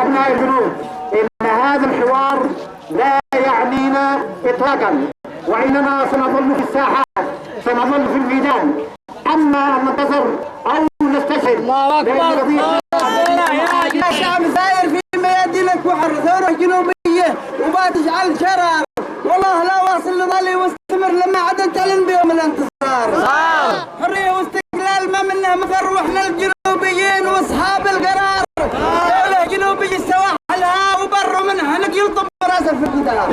يا أبناء الجنود إن هذا الحوار لا يعنينا إطلاقا، وإننا سنظل في الساحات، سنظل في الميدان. أما أن ننتظر أو نستشهد الله أكبر. يا شعب ساير في ميادينك وحر ثورة جنوبية وما تجعل شرار، والله لا واصل لظلي واستمر لما عدت تعلن بيوم الانتصار. حرية واستقلال ما منه مفر، واحنا الجنوبيين واصحاب القرار. دولة جنوبية سواحلها وبر منها نقي يلطم راسه في الجدار.